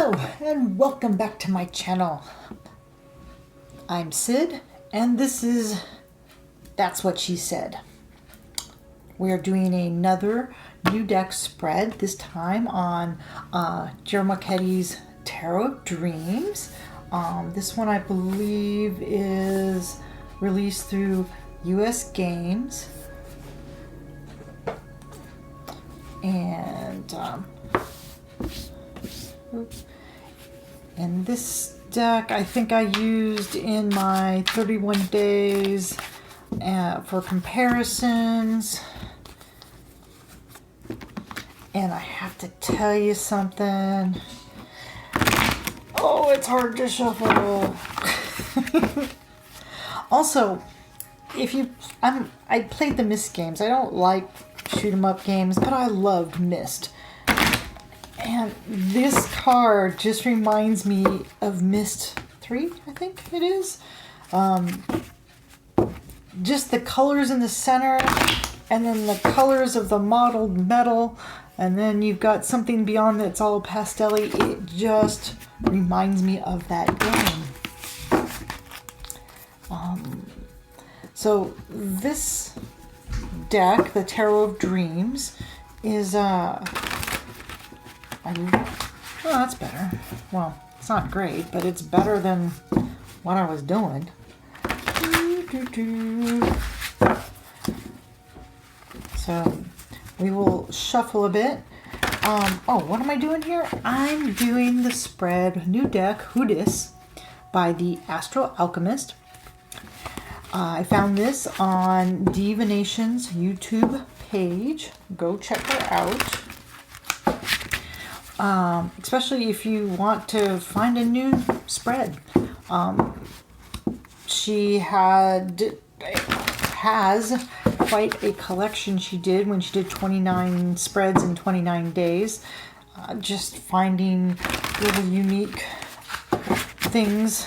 Hello and welcome back to my channel. I'm Sid and this is That's What She Said. We are doing another new deck spread, this time on Gendron Tarot Dreams. This one I believe is released through US Games. And this deck I think I used in my 31 days for comparisons. And I have to tell you something. Oh, it's hard to shuffle. Also, I played the Myst games. I don't like shoot 'em up games, but I loved Myst. And this card just reminds me of Myst 3, I think it is. Just the colors in the center, and then the colors of the mottled metal, and then you've got something beyond that's all pastel-y. It just reminds me of that game. So this deck, the Tarot of Dreams, is oh, that's better. Well, it's not great, but it's better than what I was doing. So we will shuffle a bit. Oh, what am I doing here? I'm doing the spread new deck Who Dis by the Astral Alchemist. I found this on DeeVintion's YouTube page. Go check her out. Especially if you want to find a new spread. She has quite a collection she did when she did 29 spreads in 29 days. Just finding little unique things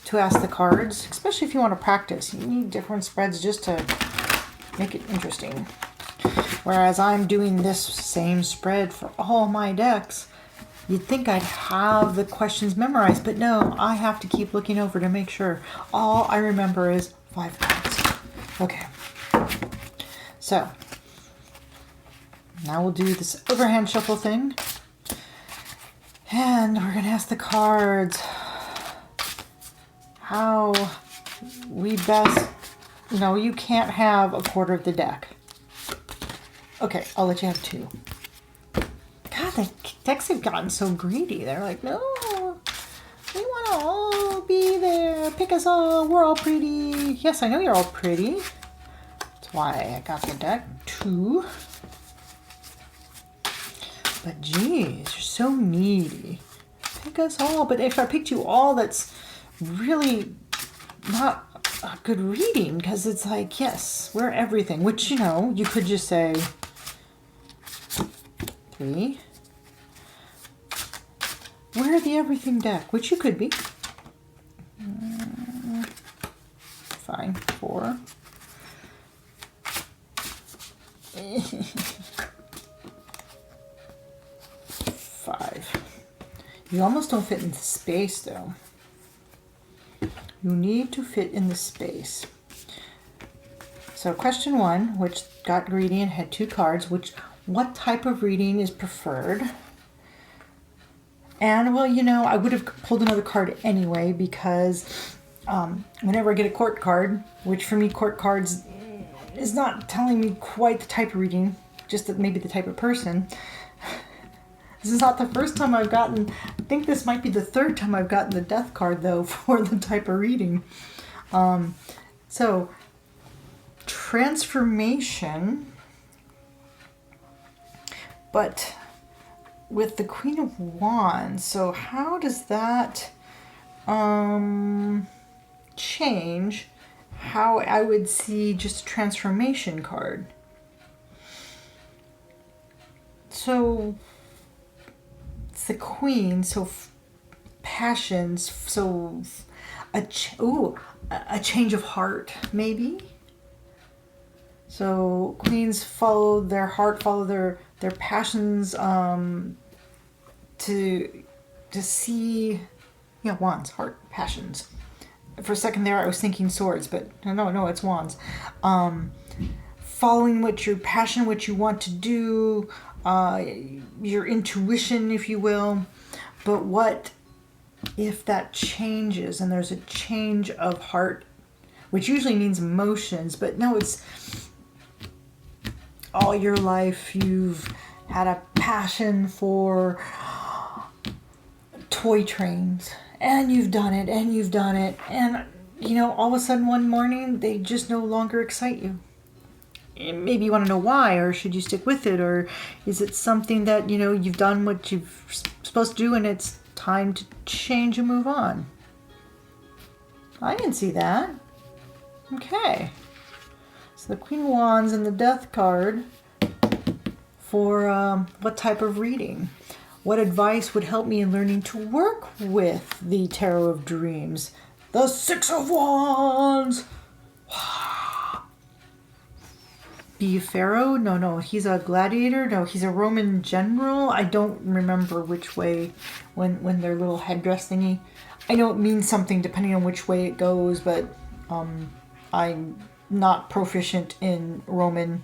to ask the cards, especially if you want to practice. You need different spreads just to make it interesting. Whereas I'm doing this same spread for all my decks. You'd think I'd have the questions memorized, but no, I have to keep looking over to make sure. All I remember is 5 cards. Okay. So, now we'll do this overhand shuffle thing. And we're going to ask the cards how we best... No, you can't have a quarter of the deck. Okay, I'll let you have 2. God, the decks have gotten so greedy. They're like, no, we want to all be there. Pick us all. We're all pretty. Yes, I know you're all pretty. That's why I got the deck 2. But geez, you're so needy. Pick us all. But if I picked you all, that's really not a good reading, because it's like, yes, we're everything. Which, you know, you could just say 3. We're the everything deck, which you could be. Fine. 4. 5. You almost don't fit in the space, though. You need to fit in the space. So question 1, which got greedy and had 2 cards, what type of reading is preferred? And, well, you know, I would have pulled another card anyway, because whenever I get a court card, which for me, court cards is not telling me quite the type of reading, just that maybe the type of person. This is not the first time I've gotten, I think this might be the 3rd time I've gotten the death card, though, for the type of reading. So, transformation, but with the Queen of Wands, so how does that change how I would see just a transformation card? So it's the Queen, so passions, so a change of heart, maybe. So queens follow their heart, follow their passions, to see, yeah, wands, heart, passions. For a second there, I was thinking swords, but no, it's wands. Following what your passion, what you want to do, your intuition, if you will. But what if that changes and there's a change of heart, which usually means emotions, but no, it's all your life you've had a passion for toy trains, and you've done it, and you know, all of a sudden one morning they just no longer excite you. And maybe you want to know why, or should you stick with it, or is it something that, you know, you've done what you're supposed to do and it's time to change and move on? I didn't see that. Okay. So the Queen of Wands and the Death card for what type of reading? What advice would help me in learning to work with the Tarot of Dreams? The Six of Wands! Be a pharaoh? No, he's a gladiator? No, he's a Roman general? I don't remember which way when their little headdress thingy. I know it means something depending on which way it goes, but I'm not proficient in Roman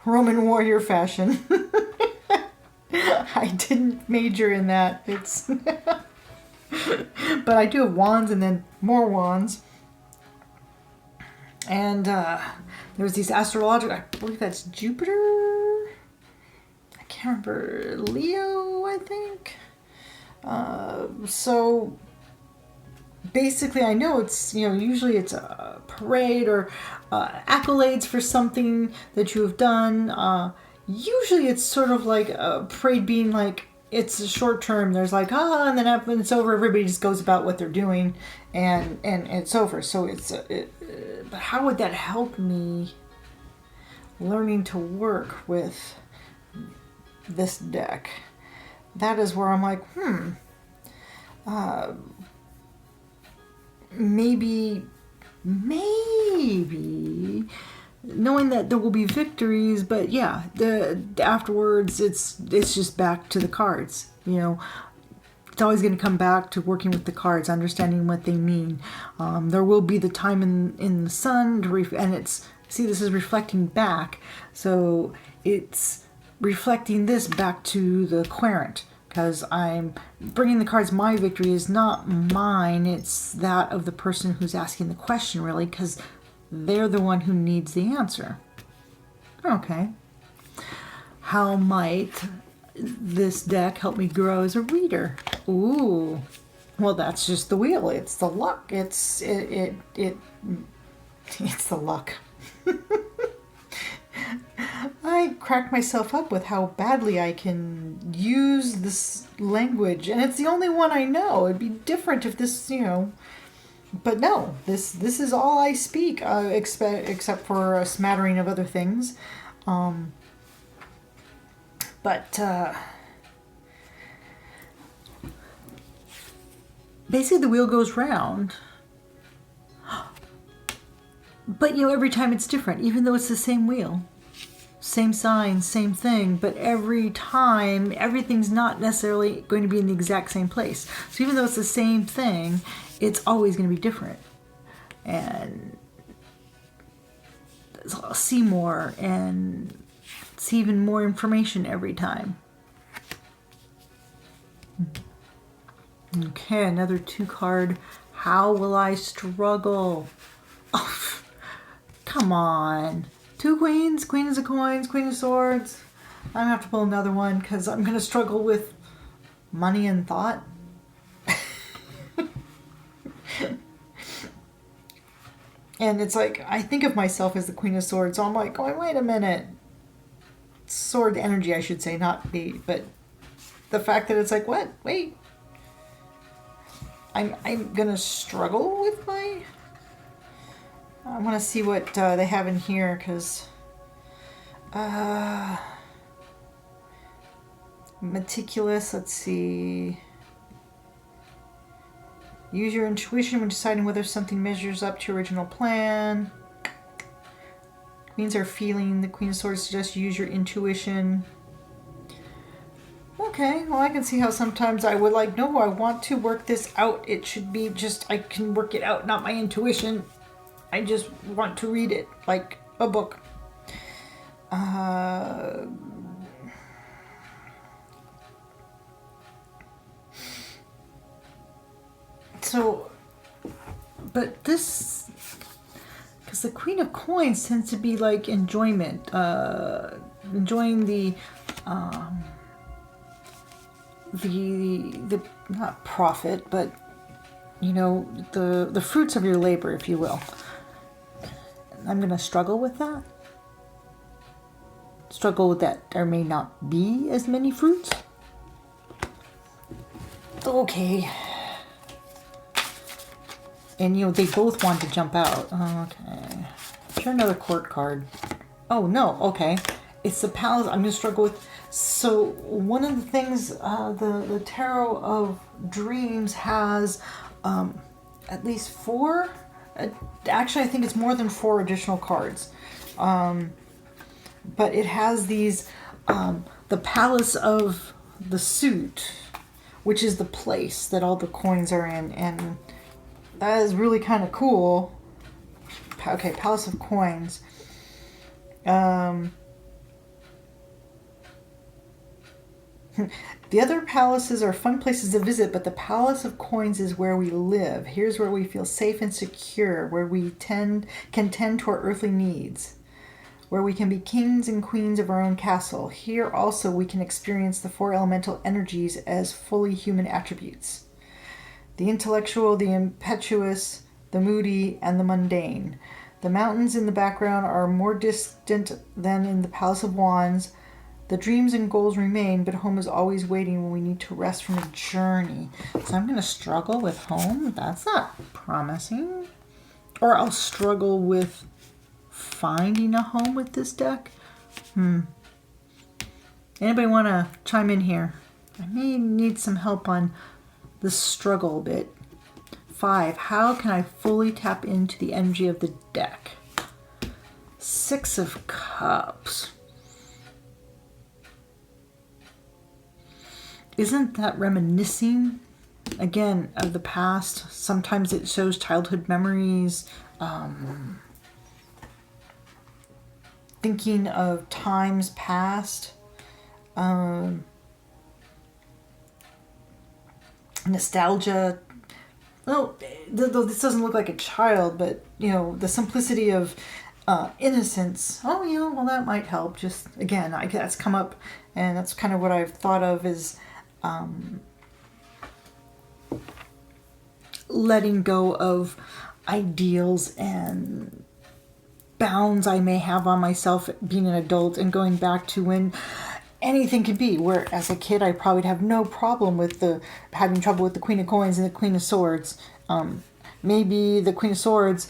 warrior fashion. I didn't major in that. It's but I do have wands and then more wands. And there's these astrological, I believe that's Jupiter. I can't remember, Leo, I think. So basically, I know it's, you know, usually it's a parade or accolades for something that you have done. Usually it's sort of like a parade being like, it's a short term. There's like, and then when it's over, everybody just goes about what they're doing and it's over. So it's, but how would that help me learning to work with this deck? That is where I'm like, maybe knowing that there will be victories, but yeah, the afterwards it's just back to the cards. You know, it's always going to come back to working with the cards, understanding what they mean. There will be the time in the sun to and it's, see, this is reflecting back, so it's reflecting this back to the querent, because I'm bringing the cards. My victory is not mine, it's that of the person who's asking the question, really, because they're the one who needs the answer. Okay. How might this deck help me grow as a reader? Ooh. Well, that's just the wheel. It's the luck. It's the luck. I crack myself up with how badly I can use this language, and it's the only one I know. It'd be different if this, you know, but no, this is all I speak, except for a smattering of other things. Basically the wheel goes round, but you know, every time it's different, even though it's the same wheel, same sign, same thing, but every time everything's not necessarily going to be in the exact same place. So even though it's the same thing, it's always going to be different, and I'll see more and see even more information every time. Okay, another 2-card. How will I struggle? Oh, come on. 2 queens, queen of coins, queen of swords. I'm gonna have to pull another one because I'm gonna struggle with money and thought. And it's like, I think of myself as the Queen of Swords, so I'm like, oh, wait a minute. Sword energy, I should say, not the, but the fact that it's like, what? Wait. I'm gonna struggle with my, I want to see what they have in here, because meticulous, let's see. Use your intuition when deciding whether something measures up to your original plan. Queens are feeling. The Queen of Swords suggests use your intuition. Okay, well, I can see how sometimes I would like, no, I want to work this out. It should be just, I can work it out, not my intuition. I just want to read it like a book. So, but this, because the Queen of Coins tends to be like enjoyment, enjoying the not profit, but you know, the fruits of your labor, if you will. I'm gonna struggle with that. Struggle with that there may not be as many fruits. Okay. And you know, they both want to jump out. Okay. Sure, another court card. Oh no, okay. It's the palace I'm gonna struggle with. So one of the things the Tarot of Dreams has at least 4. Actually, I think it's more than 4 additional cards. But it has these, the Palace of the Suit, which is the place that all the coins are in. And that is really kind of cool. Okay, Palace of Coins. The other palaces are fun places to visit, but the Palace of Coins is where we live. Here's where we feel safe and secure, where we can tend to our earthly needs, where we can be kings and queens of our own castle. Here also we can experience the 4 elemental energies as fully human attributes. The intellectual, the impetuous, the moody, and the mundane. The mountains in the background are more distant than in the Palace of Wands. The dreams and goals remain, but home is always waiting when we need to rest from a journey. So I'm going to struggle with home. That's not promising. Or I'll struggle with finding a home with this deck. Anybody want to chime in here? I may need some help on the struggle bit. 5. How can I fully tap into the energy of the deck? 6 of Cups. Isn't that reminiscing, again, of the past? Sometimes it shows childhood memories, thinking of times past, nostalgia. Well, though this doesn't look like a child, but, you know, the simplicity of innocence. Oh, you know, well, that might help. Just, again, that's come up, and that's kind of what I've thought of is letting go of ideals and bounds I may have on myself being an adult and going back to when anything could be. Where as a kid I probably would have no problem with having trouble with the Queen of Coins and the Queen of Swords. Maybe the Queen of Swords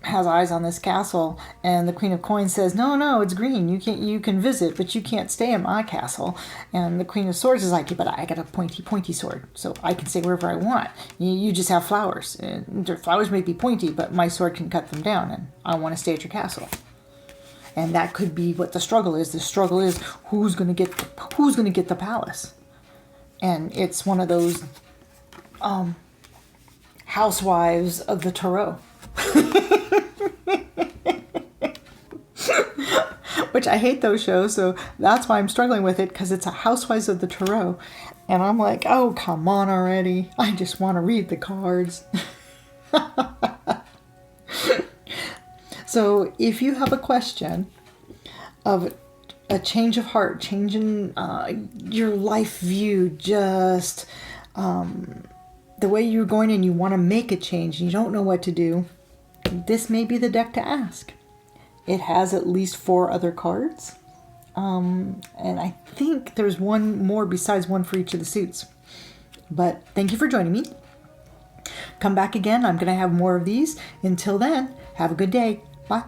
has eyes on this castle and the Queen of Coins says, no, it's green, you can visit, but you can't stay in my castle. And the Queen of Swords is like, yeah, but I got a pointy sword, so I can stay wherever I want. You just have flowers, and their flowers may be pointy, but my sword can cut them down, and I want to stay at your castle. And that could be what the struggle is. The struggle is who's gonna get the palace. And it's one of those housewives of the Tarot. Which I hate those shows, so that's why I'm struggling with it, because it's a Housewives of the Tarot. And I'm like, oh, come on already. I just want to read the cards. So if you have a question of a change of heart, changing your life view, just the way you're going and you want to make a change and you don't know what to do, this may be the deck to ask. It has at least 4 other cards. And I think there's one more besides one for each of the suits. But thank you for joining me. Come back again. I'm going to have more of these. Until then, have a good day. Bye.